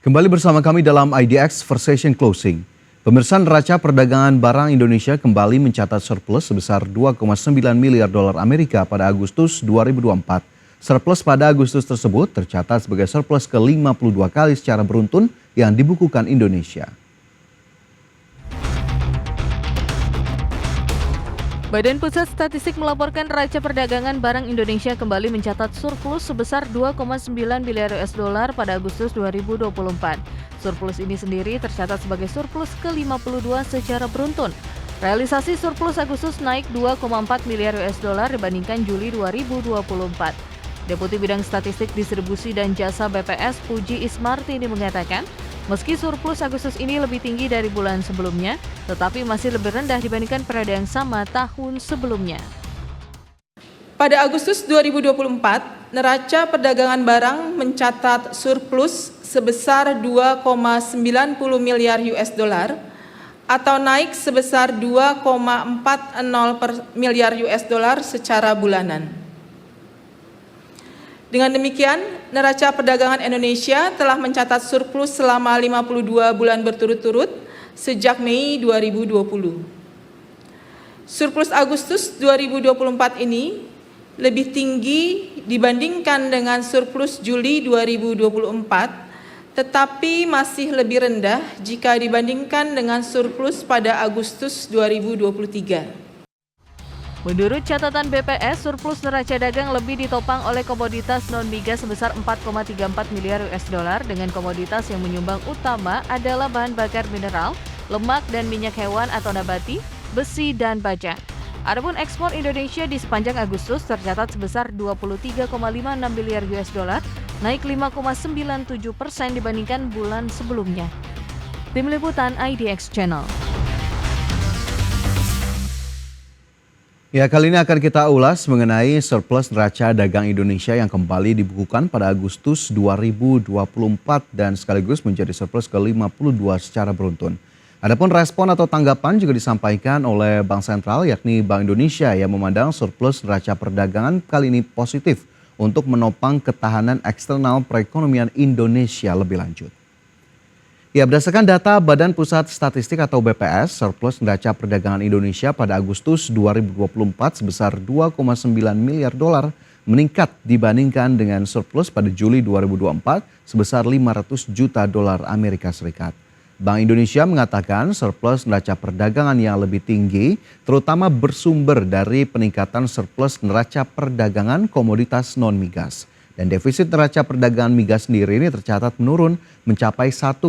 Kembali bersama kami dalam IDX Versation Closing. Pemirsa, neraca perdagangan barang Indonesia kembali mencatat surplus sebesar 2,9 miliar dolar Amerika pada Agustus 2024. Surplus pada Agustus tersebut tercatat sebagai surplus ke-52 kali secara beruntun yang dibukukan Indonesia. Badan Pusat Statistik melaporkan neraca perdagangan barang Indonesia kembali mencatat surplus sebesar 2,9 miliar US dollar pada Agustus 2024. Surplus ini sendiri tercatat sebagai surplus ke-52 secara beruntun. Realisasi surplus Agustus naik 2,4 miliar US dollar dibandingkan Juli 2024. Deputi Bidang Statistik Distribusi dan Jasa BPS Puji Ismartini mengatakan, meski surplus Agustus ini lebih tinggi dari bulan sebelumnya, tetapi masih lebih rendah dibandingkan periode yang sama tahun sebelumnya. Pada Agustus 2024, neraca perdagangan barang mencatat surplus sebesar 2,90 miliar US dollar atau naik sebesar 2,40 miliar US dollar secara bulanan. Dengan demikian, neraca perdagangan Indonesia telah mencatat surplus selama 52 bulan berturut-turut sejak Mei 2020. Surplus Agustus 2024 ini lebih tinggi dibandingkan dengan surplus Juli 2024, tetapi masih lebih rendah jika dibandingkan dengan surplus pada Agustus 2023. Menurut catatan BPS, surplus neraca dagang lebih ditopang oleh komoditas non-migas sebesar 4,34 miliar US dollar dengan komoditas yang menyumbang utama adalah bahan bakar mineral, lemak dan minyak hewan atau nabati, besi dan baja. Adapun ekspor Indonesia di sepanjang Agustus tercatat sebesar 23,56 miliar US dollar, naik 5,97% dibandingkan bulan sebelumnya. Tim Liputan IDX Channel. Ya, kali ini akan kita ulas mengenai surplus neraca dagang Indonesia yang kembali dibukukan pada Agustus 2024 dan sekaligus menjadi surplus ke-52 secara beruntun. Adapun respon atau tanggapan juga disampaikan oleh Bank Sentral yakni Bank Indonesia yang memandang surplus neraca perdagangan kali ini positif untuk menopang ketahanan eksternal perekonomian Indonesia lebih lanjut. Ya, berdasarkan data Badan Pusat Statistik atau BPS, surplus neraca perdagangan Indonesia pada Agustus 2024 sebesar 2,9 miliar dolar meningkat dibandingkan dengan surplus pada Juli 2024 sebesar 500 juta dolar Amerika Serikat. Bank Indonesia mengatakan surplus neraca perdagangan yang lebih tinggi terutama bersumber dari peningkatan surplus neraca perdagangan komoditas non-migas. Dan defisit neraca perdagangan migas sendiri ini tercatat menurun mencapai 1,44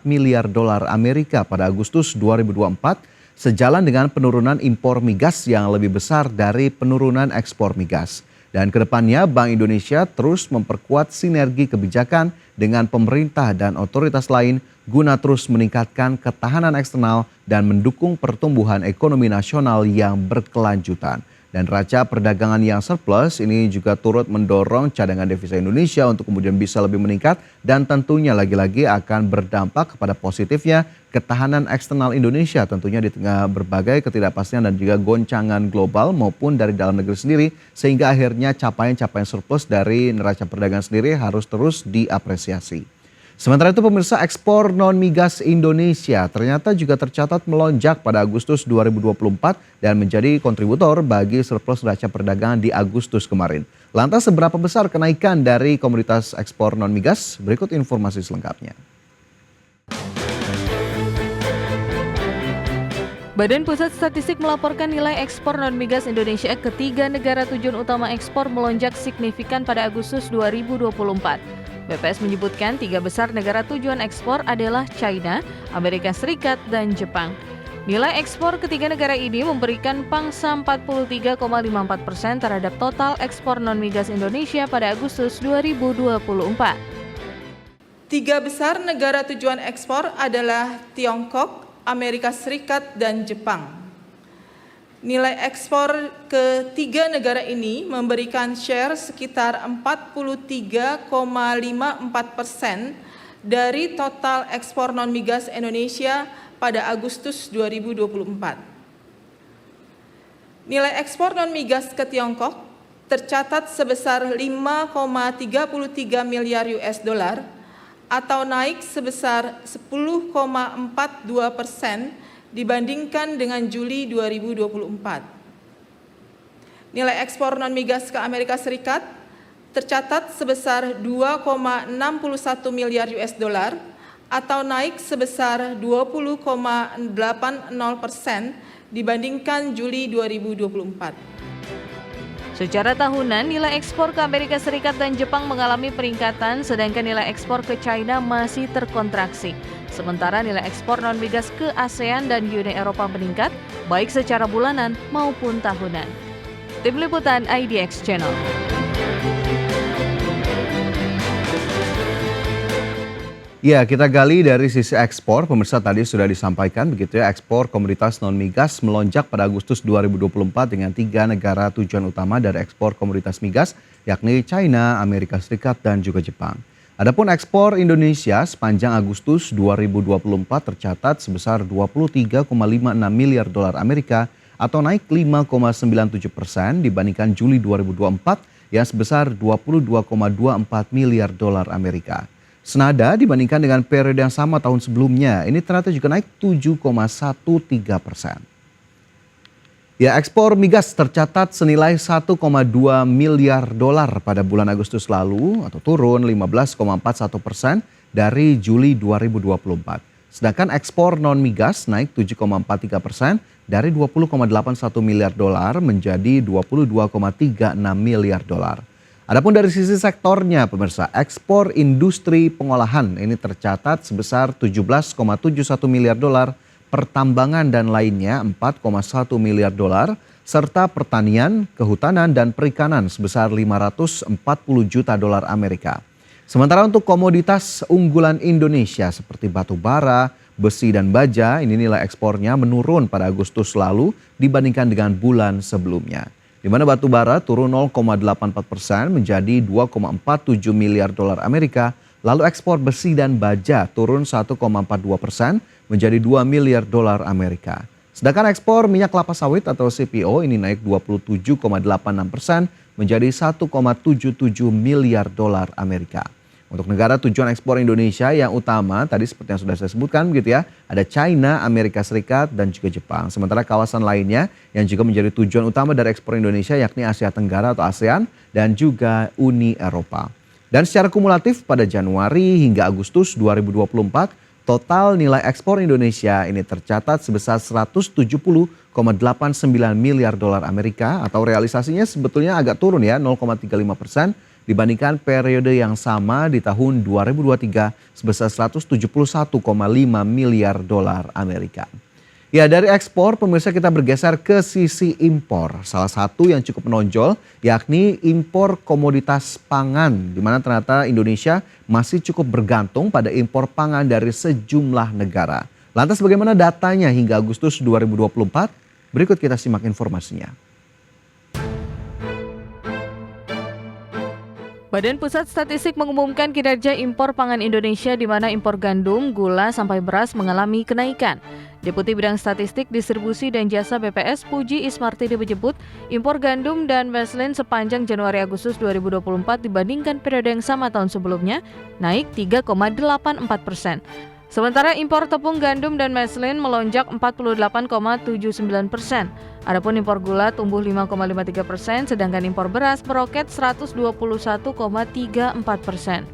miliar dolar Amerika pada Agustus 2024 sejalan dengan penurunan impor migas yang lebih besar dari penurunan ekspor migas. Dan kedepannya Bank Indonesia terus memperkuat sinergi kebijakan dengan pemerintah dan otoritas lain guna terus meningkatkan ketahanan eksternal dan mendukung pertumbuhan ekonomi nasional yang berkelanjutan. Dan neraca perdagangan yang surplus ini juga turut mendorong cadangan devisa Indonesia untuk kemudian bisa lebih meningkat dan tentunya lagi-lagi akan berdampak kepada positifnya ketahanan eksternal Indonesia tentunya di tengah berbagai ketidakpastian dan juga goncangan global maupun dari dalam negeri sendiri sehingga akhirnya capaian-capaian surplus dari neraca perdagangan sendiri harus terus diapresiasi. Sementara itu pemirsa, ekspor non-migas Indonesia ternyata juga tercatat melonjak pada Agustus 2024 dan menjadi kontributor bagi surplus neraca perdagangan di Agustus kemarin. Lantas seberapa besar kenaikan dari komoditas ekspor non-migas? Berikut informasi selengkapnya. Badan Pusat Statistik melaporkan nilai ekspor non-migas Indonesia ke 3 negara tujuan utama ekspor melonjak signifikan pada Agustus 2024. BPS menyebutkan 3 besar negara tujuan ekspor adalah China, Amerika Serikat, dan Jepang. Nilai ekspor ketiga negara ini memberikan pangsa 43,54% terhadap total ekspor non-migas Indonesia pada Agustus 2024. 3 besar negara tujuan ekspor adalah Tiongkok, Amerika Serikat, dan Jepang. Nilai ekspor ketiga negara ini memberikan share sekitar 43,54% dari total ekspor non-migas Indonesia pada Agustus 2024. Nilai ekspor non-migas ke Tiongkok tercatat sebesar 5,33 miliar US dollar atau naik sebesar 10,42% dibandingkan dengan Juli 2024. Nilai ekspor non-migas ke Amerika Serikat tercatat sebesar 2,61 miliar US dollar atau naik sebesar 20,80% dibandingkan Juli 2024. Secara tahunan, nilai ekspor ke Amerika Serikat dan Jepang mengalami peningkatan, sedangkan nilai ekspor ke China masih terkontraksi. Sementara nilai ekspor non-migas ke ASEAN dan Uni Eropa meningkat, baik secara bulanan maupun tahunan. Tim Liputan IDX Channel. Ya, kita gali dari sisi ekspor. Pemirsa, tadi sudah disampaikan begitu ya, ekspor komoditas non-migas melonjak pada Agustus 2024 dengan 3 negara tujuan utama dari ekspor komoditas migas, yakni China, Amerika Serikat, dan juga Jepang. Adapun ekspor Indonesia sepanjang Agustus 2024 tercatat sebesar 23,56 miliar dolar Amerika atau naik 5,97% dibandingkan Juli 2024 yang sebesar 22,24 miliar dolar Amerika. Senada dibandingkan dengan periode yang sama tahun sebelumnya, ini ternyata juga naik 7,13%. Ya, ekspor migas tercatat senilai 1,2 miliar dolar pada bulan Agustus lalu atau turun 15,41% dari Juli 2024. Sedangkan ekspor non-migas naik 7,43% dari 20,81 miliar dolar menjadi 22,36 miliar dolar. Adapun dari sisi sektornya, pemirsa, ekspor industri pengolahan ini tercatat sebesar 17,71 miliar dolar, pertambangan dan lainnya 4,1 miliar dolar, serta pertanian, kehutanan, dan perikanan sebesar 540 juta dolar Amerika. Sementara untuk komoditas unggulan Indonesia seperti batu bara, besi, dan baja, ini nilai ekspornya menurun pada Agustus lalu dibandingkan dengan bulan sebelumnya, di mana batu bara turun 0,84% menjadi 2,47 miliar dolar Amerika, lalu ekspor besi dan baja turun 1,42% menjadi 2 miliar dolar Amerika. Sedangkan ekspor minyak kelapa sawit atau CPO ini naik 27,86% menjadi 1,77 miliar dolar Amerika. Untuk negara tujuan ekspor Indonesia yang utama tadi seperti yang sudah saya sebutkan begitu ya, ada China, Amerika Serikat, dan juga Jepang. Sementara kawasan lainnya yang juga menjadi tujuan utama dari ekspor Indonesia yakni Asia Tenggara atau ASEAN dan juga Uni Eropa. Dan secara kumulatif pada Januari hingga Agustus 2024, total nilai ekspor Indonesia ini tercatat sebesar 170,89 miliar dolar Amerika atau realisasinya sebetulnya agak turun ya 0,35% dibandingkan periode yang sama di tahun 2023 sebesar 171,5 miliar dolar Amerika. Ya, dari ekspor pemirsa kita bergeser ke sisi impor. Salah satu yang cukup menonjol yakni impor komoditas pangan, di mana ternyata Indonesia masih cukup bergantung pada impor pangan dari sejumlah negara. Lantas bagaimana datanya hingga Agustus 2024? Berikut kita simak informasinya. Badan Pusat Statistik mengumumkan kinerja impor pangan Indonesia di mana impor gandum, gula, sampai beras mengalami kenaikan. Deputi Bidang Statistik, Distribusi, dan Jasa BPS Puji Ismartidi menyebut impor gandum dan meslin sepanjang Januari-Agustus 2024 dibandingkan periode yang sama tahun sebelumnya naik 3,84%. Sementara impor tepung gandum dan meslin melonjak 48,79%. Adapun impor gula tumbuh 5,53%, sedangkan impor beras meroket 121,34%.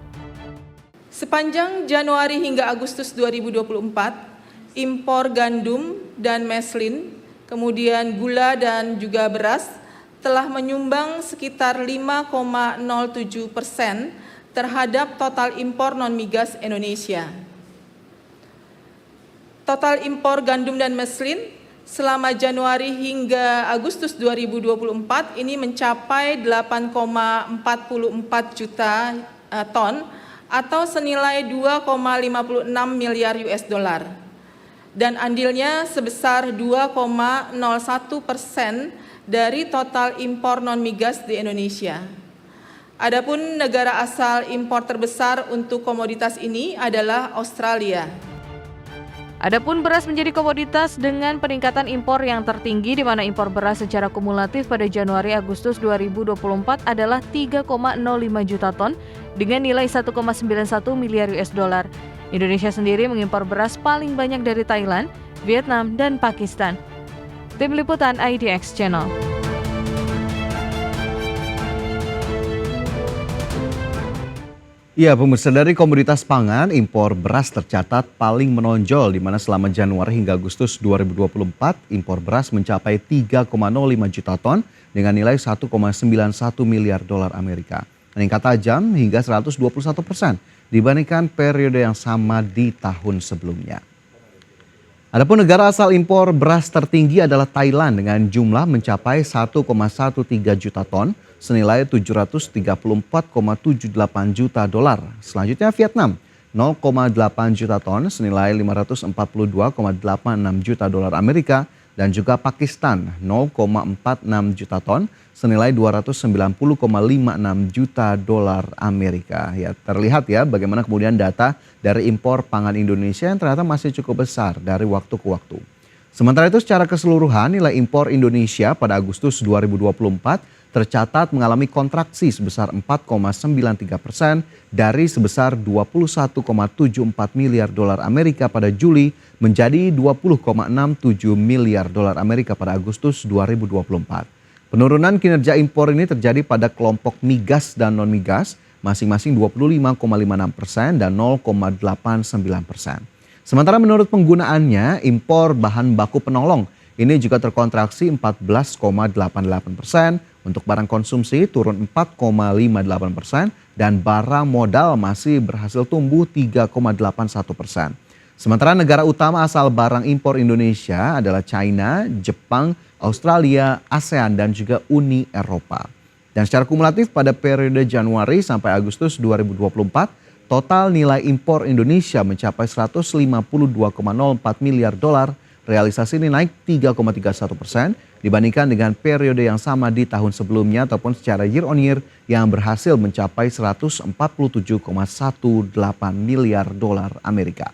Sepanjang Januari hingga Agustus 2024, impor gandum dan meslin, kemudian gula dan juga beras telah menyumbang sekitar 5,07% terhadap total impor non-migas Indonesia. Total impor gandum dan meslin selama Januari hingga Agustus 2024 ini mencapai 8,44 juta ton atau senilai 2,56 miliar US dollar. Dan andilnya sebesar 2,01% dari total impor non-migas di Indonesia. Adapun negara asal impor terbesar untuk komoditas ini adalah Australia. Adapun beras menjadi komoditas dengan peningkatan impor yang tertinggi, di mana impor beras secara kumulatif pada Januari-Agustus 2024 adalah 3,05 juta ton dengan nilai 1,91 miliar US dollar. Indonesia sendiri mengimpor beras paling banyak dari Thailand, Vietnam, dan Pakistan. Tim Liputan IDX Channel. Ya, pemirsa, dari komoditas pangan, impor beras tercatat paling menonjol, di mana selama Januari hingga Agustus 2024, impor beras mencapai 3,05 juta ton dengan nilai 1,91 miliar dolar Amerika. Meningkat tajam hingga 121% dibandingkan periode yang sama di tahun sebelumnya. Adapun negara asal impor beras tertinggi adalah Thailand dengan jumlah mencapai 1,13 juta ton senilai 734,78 juta dolar. Selanjutnya Vietnam 0,8 juta ton senilai 542,86 juta dolar Amerika dan juga Pakistan 0,46 juta ton senilai 290,56 juta dolar Amerika. Ya, terlihat ya bagaimana kemudian data dari impor pangan Indonesia yang ternyata masih cukup besar dari waktu ke waktu. Sementara itu secara keseluruhan nilai impor Indonesia pada Agustus 2024 tercatat mengalami kontraksi sebesar 4,93% dari sebesar 21,74 miliar dolar Amerika pada Juli menjadi 20,67 miliar dolar Amerika pada Agustus 2024. Penurunan kinerja impor ini terjadi pada kelompok migas dan non-migas masing-masing 25,56% dan 0,89%. Sementara menurut penggunaannya, impor bahan baku penolong ini juga terkontraksi 14,88%, untuk barang konsumsi turun 4,58% dan barang modal masih berhasil tumbuh 3,81%. Sementara negara utama asal barang impor Indonesia adalah China, Jepang, Australia, ASEAN dan juga Uni Eropa. Dan secara kumulatif pada periode Januari sampai Agustus 2024, total nilai impor Indonesia mencapai 152,04 miliar dolar. Realisasi ini naik 3,31% dibandingkan dengan periode yang sama di tahun sebelumnya ataupun secara year on year yang berhasil mencapai 147,18 miliar dolar Amerika.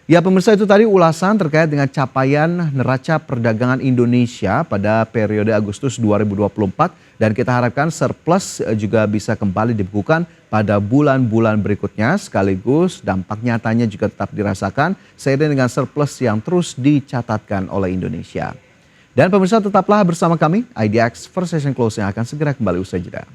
Ya pemirsa, itu tadi ulasan terkait dengan capaian neraca perdagangan Indonesia pada periode Agustus 2024 dan kita harapkan surplus juga bisa kembali dibukukan pada bulan-bulan berikutnya sekaligus dampak nyatanya juga tetap dirasakan seiring dengan surplus yang terus dicatatkan oleh Indonesia. Dan pemirsa tetaplah bersama kami, IDX First Session Close yang akan segera kembali usai jeda.